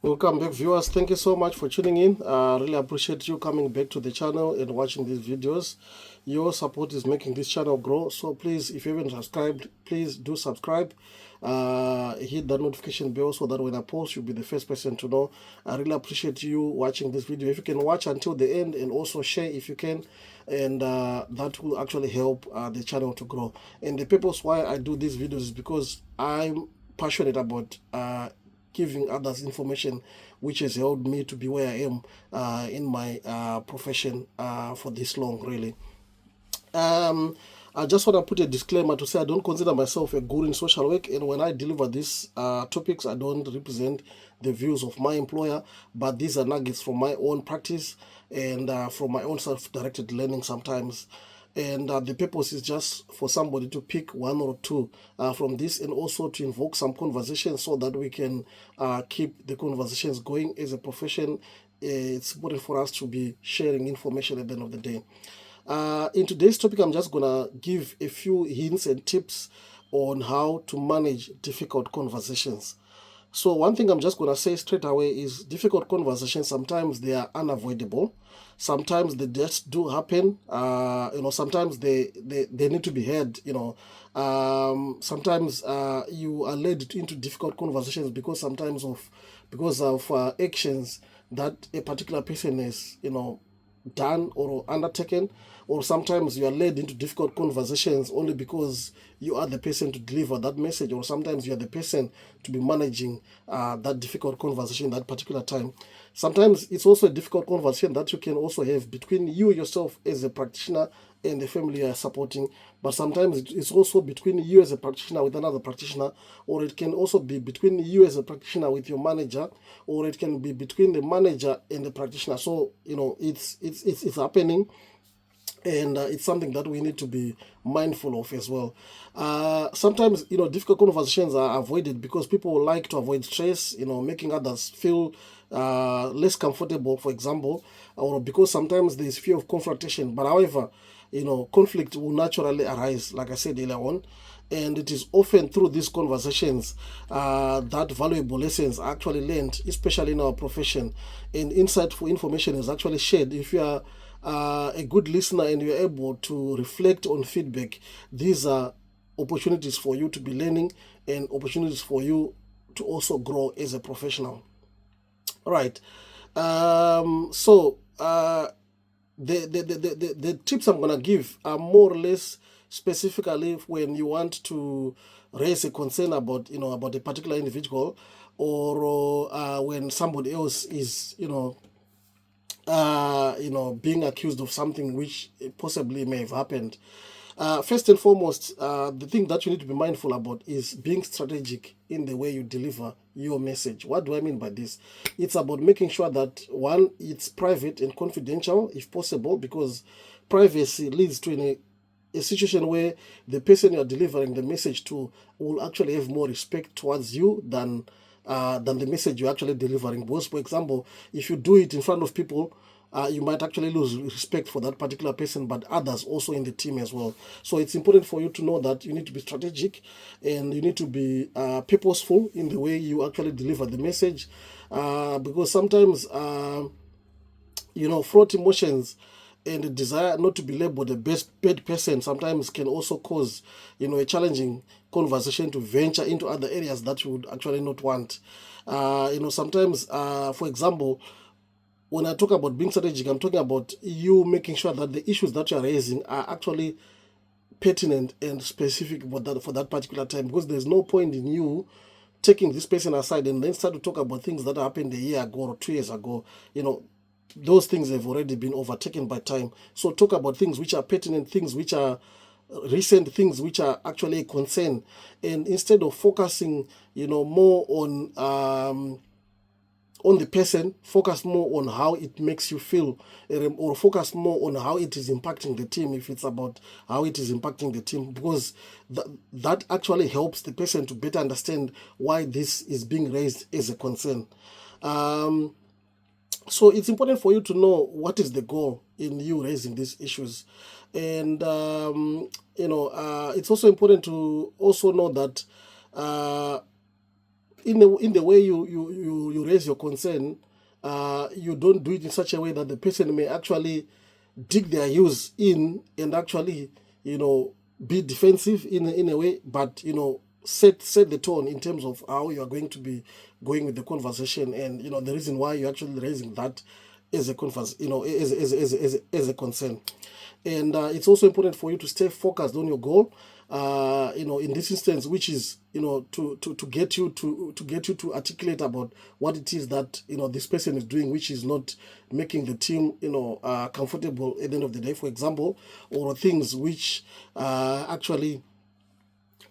Welcome back, viewers. Thank you so much for tuning in. Really appreciate you coming back to the channel and watching these videos. Your support is making this channel grow. So please, if you haven't subscribed, please do subscribe. Hit the notification bell so that when I post, you'll be the first person to know. I really appreciate you watching this video. If you can watch until the end and also share if you can, and that will actually help the channel to grow. And the purpose why I do these videos is because I'm passionate about giving others information which has helped me to be where I am in my profession for this long, really. Um, I just want to put a disclaimer to say I don't consider myself a guru in social work, and when I deliver these topics, I don't represent the views of my employer, but these are nuggets from my own practice and from my own self-directed learning sometimes. And the purpose is just for somebody to pick one or two from this, and also to invoke some conversations so that we can keep the conversations going as a profession. It's important for us to be sharing information at the end of the day. In today's topic, I'm just gonna give a few hints and tips on how to manage difficult conversations. So one thing I'm just gonna say straight away is difficult conversations. Sometimes they are unavoidable. Sometimes they just do happen. Sometimes they need to be heard. Sometimes you are led into difficult conversations because of actions that a particular person has done or undertaken, or sometimes you are led into difficult conversations only because you are the person to deliver that message, or sometimes you are the person to be managing that difficult conversation that particular time. Sometimes it's also a difficult conversation that you can also have between you yourself as a practitioner and the family you are supporting, but sometimes it's also between you as a practitioner with another practitioner, or it can also be between you as a practitioner with your manager, or it can be between the manager and the practitioner. So it's happening, and it's something that we need to be mindful of as well. Sometimes difficult conversations are avoided because people like to avoid stress, making others feel less comfortable, for example, or because sometimes there is fear of confrontation. But however, conflict will naturally arise, like I said earlier on, and it is often through these conversations that valuable lessons are actually learned, especially in our profession, and insightful information is actually shared. If you are a good listener and you're able to reflect on feedback, these are opportunities for you to be learning and opportunities for you to also grow as a professional. All right. The tips I'm gonna give are more or less specifically when you want to raise a concern about a particular individual, or when somebody else is being accused of something which possibly may have happened. First and foremost, the thing that you need to be mindful about is being strategic in the way you deliver your message. What do I mean by this? It's about making sure that, one, it's private and confidential if possible, because privacy leads to a situation where the person you are delivering the message to will actually have more respect towards you than the message you're actually delivering. Because, for example, if you do it in front of people, you might actually lose respect for that particular person, but others also in the team as well. So it's important for you to know that you need to be strategic and you need to be purposeful in the way you actually deliver the message, because sometimes fraught emotions and the desire not to be labeled a bad person sometimes can also cause a challenging conversation to venture into other areas that you would actually not want. Sometimes, for example, when I talk about being strategic, I'm talking about you making sure that the issues that you're raising are actually pertinent and specific for that particular time, because there's no point in you taking this person aside and then start to talk about things that happened a year ago or 2 years ago. Those things have already been overtaken by time. So talk about things which are pertinent, things which are recent, things which are actually a concern, and instead of focusing more on the person, focus more on how it makes you feel, or focus more on how it is impacting the team, if it's about how it is impacting the team, because that actually helps the person to better understand why this is being raised as a concern. So it's important for you to know what is the goal in you raising these issues. And it's also important to also know that in the way you raise your concern, you don't do it in such a way that the person may actually dig their heels in and actually, be defensive in a way, but set the tone in terms of how you are going to be going with the conversation, and the reason why you're actually raising that as a conference, as a concern. And it's also important for you to stay focused on your goal, in this instance, which is, to get you to articulate about what it is that, this person is doing, which is not making the team, comfortable at the end of the day, for example, or things which actually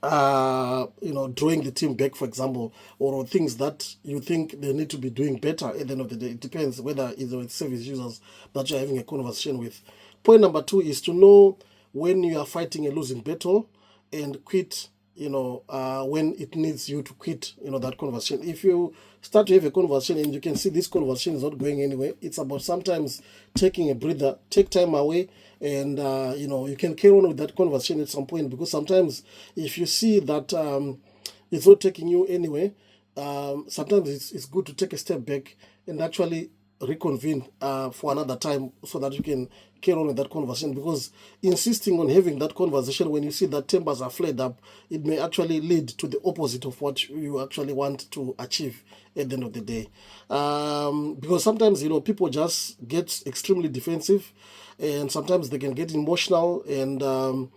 drawing the team back, for example, or things that you think they need to be doing better at the end of the day. It depends whether it's service users that you're having a conversation with. Point number 2 is to know when you are fighting a losing battle and quit, when it needs you to quit, that conversation. If you start to have a conversation and you can see this conversation is not going anywhere, it's about sometimes taking a breather, take time away, and you can carry on with that conversation at some point, because sometimes if you see that it's not taking you anywhere, sometimes it's good to take a step back and actually reconvene for another time, so that you can carry on with that conversation. Because insisting on having that conversation when you see that tempers are flared up, it may actually lead to the opposite of what you actually want to achieve at the end of the day. Because sometimes people just get extremely defensive, and sometimes they can get emotional, and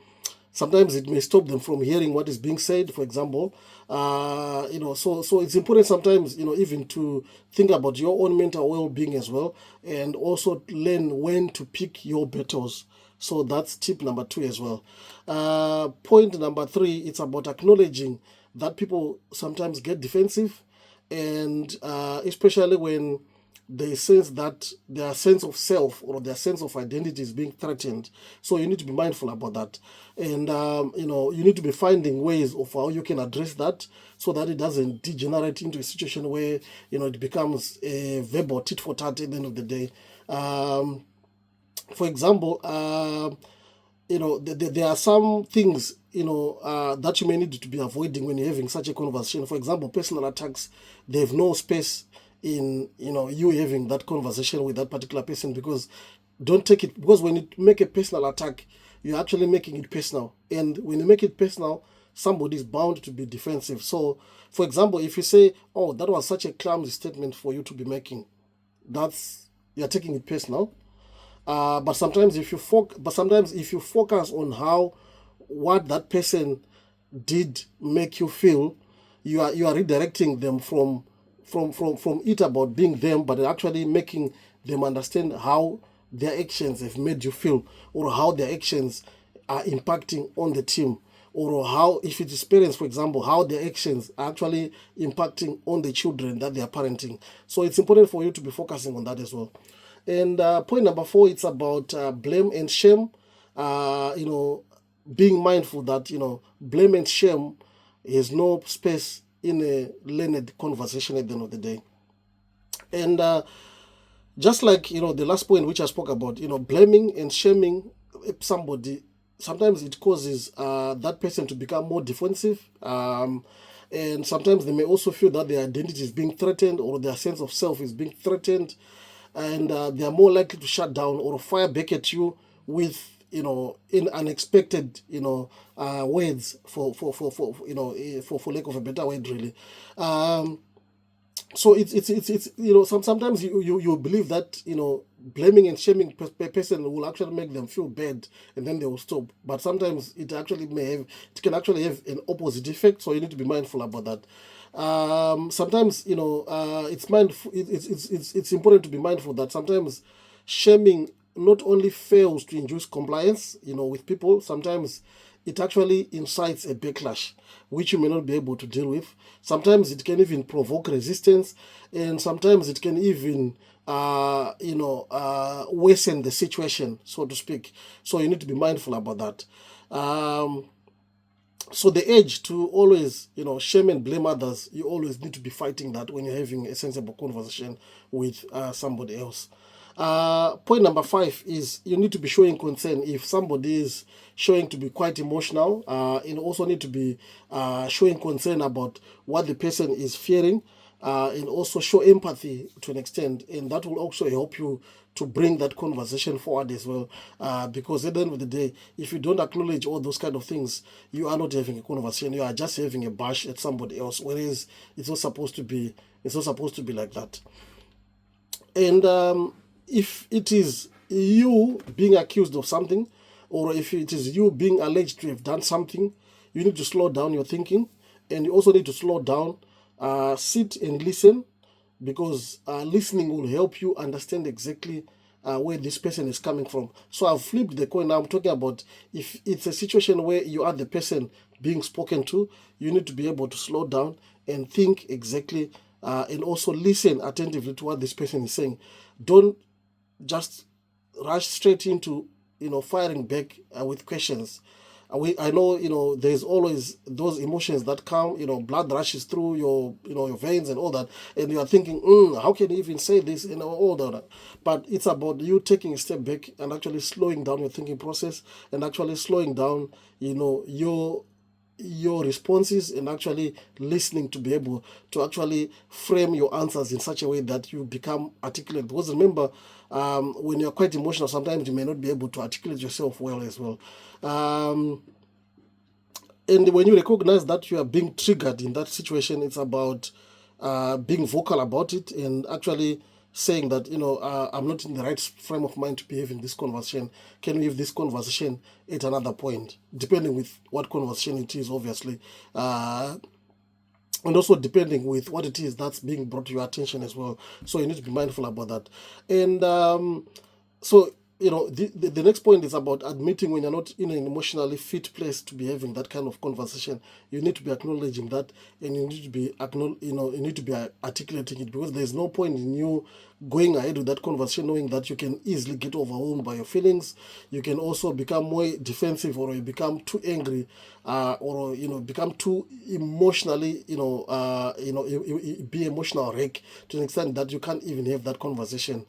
sometimes it may stop them from hearing what is being said, for example. So it's important sometimes, even to think about your own mental well-being as well, and also learn when to pick your battles. So that's tip number 2 as well. Point number 3, it's about acknowledging that people sometimes get defensive, and especially when they sense that their sense of self or their sense of identity is being threatened. So you need to be mindful about that. And, you need to be finding ways of how you can address that, so that it doesn't degenerate into a situation where, it becomes a verbal tit for tat at the end of the day. For example, there are some things, that you may need to be avoiding when you're having such a conversation. For example, personal attacks, they have no space in you having that conversation with that particular person, because don't take it, because when you make a personal attack, you're actually making it personal, and when you make it personal, somebody is bound to be defensive. So for example, if you say, oh, that was such a clumsy statement for you to be making, you're taking it personal. But sometimes if you focus on what that person did make you feel, you are redirecting them from it about being them, but actually making them understand how their actions have made you feel, or how their actions are impacting on the team, or how, if it is parents, for example, how their actions are actually impacting on the children that they are parenting. So it's important for you to be focusing on that as well. And point number 4, it's about blame and shame. Being mindful that blame and shame has no space in a learned conversation at the end of the day. And just like the last point which I spoke about, blaming and shaming somebody, sometimes it causes that person to become more defensive, and sometimes they may also feel that their identity is being threatened, or their sense of self is being threatened, and they are more likely to shut down or fire back at you with in unexpected words, for lack of a better word, really. So it's sometimes you believe that blaming and shaming person will actually make them feel bad, and then they will stop. But sometimes it can actually have an opposite effect. So you need to be mindful about that. Sometimes it's important to be mindful that sometimes shaming not only fails to induce compliance with people, sometimes it actually incites a backlash which you may not be able to deal with. Sometimes it can even provoke resistance, and sometimes it can even worsen the situation, so to speak. So you need to be mindful about that. So the urge to always, shame and blame others, you always need to be fighting that when you're having a sensible conversation with somebody else. Point number 5 is you need to be showing concern. If somebody is showing to be quite emotional, you also need to be showing concern about what the person is fearing, and also show empathy to an extent, and that will also help you to bring that conversation forward as well, because at the end of the day, if you don't acknowledge all those kind of things, you are not having a conversation, you are just having a bash at somebody else, whereas it's not supposed to be like that. And if it is you being accused of something, or if it is you being alleged to have done something, you need to slow down your thinking, and you also need to slow down, sit and listen, because listening will help you understand exactly where this person is coming from. So I've flipped the coin. Now I'm talking about if it's a situation where you are the person being spoken to, you need to be able to slow down and think exactly, and also listen attentively to what this person is saying. Don't just rush straight into firing back with questions. I know there's always those emotions that come, blood rushes through your veins and all that, and you are thinking, how can you even say this, all that. But it's about you taking a step back and actually slowing down your thinking process, and actually slowing down your responses, and actually listening to be able to actually frame your answers in such a way that you become articulate. Because remember, when you're quite emotional, sometimes you may not be able to articulate yourself well as well. And when you recognize that you are being triggered in that situation, it's about being vocal about it, and actually saying that, I'm not in the right frame of mind to be having this conversation. Can we have this conversation at another point? Depending with what conversation it is, obviously. And also depending with what it is that's being brought to your attention as well. So you need to be mindful about that. And so the next point is about admitting when you're not in an emotionally fit place to be having that kind of conversation. You need to be acknowledging that, and you need to be articulating it, because there's no point in you going ahead with that conversation knowing that you can easily get overwhelmed by your feelings. You can also become more defensive, or you become too angry, or become too emotionally, be emotional wreck to an extent that you can't even have that conversation.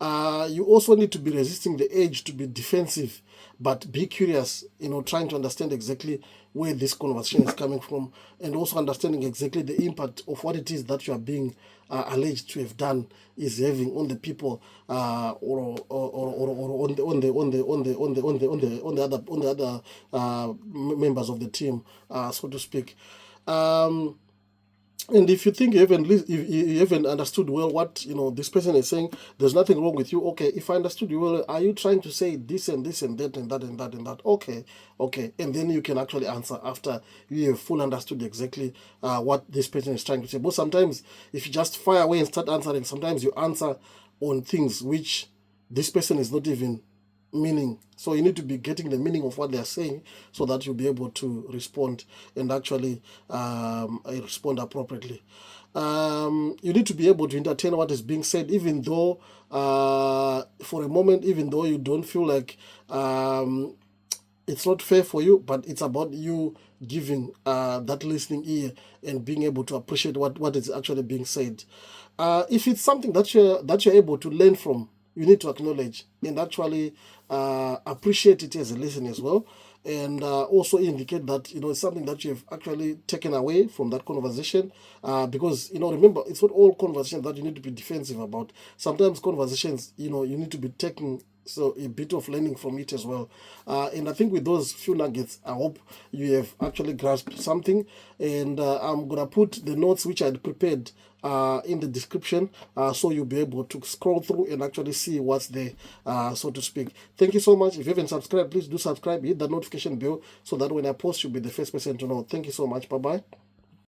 You also need to be resisting the urge to be defensive, but be curious, trying to understand exactly where this conversation is coming from, and also understanding exactly the impact of what it is that you are being alleged to have done is having on the people, or on the other members of the team, so to speak. And if you think if you haven't understood well what this person is saying, there's nothing wrong with you. Okay, if I understood you well, are you trying to say this and this and that and that and that and that? Okay, and then you can actually answer after you have fully understood exactly what this person is trying to say. But sometimes if you just fire away and start answering, sometimes you answer on things which this person is not even meaning. So you need to be getting the meaning of what they're saying, so that you'll be able to respond, and actually respond appropriately. You need to be able to entertain what is being said, even though for a moment, even though you don't feel like it's not fair for you, but it's about you giving that listening ear, and being able to appreciate what is actually being said. If it's something that you're able to learn from, you need to acknowledge and actually appreciate it as a lesson as well, and also indicate that it's something that you have actually taken away from that conversation, because remember, it's not all conversations that you need to be defensive about. Sometimes conversations, you need to be taking a bit of learning from it as well. And I think with those few nuggets, I hope you have actually grasped something. And I'm going to put the notes which I had prepared in the description, so you'll be able to scroll through and actually see what's there, so to speak. Thank you so much. If you haven't subscribed, please do subscribe, hit the notification bell, so that when I post, you'll be the first person to know. Thank you so much. Bye-bye.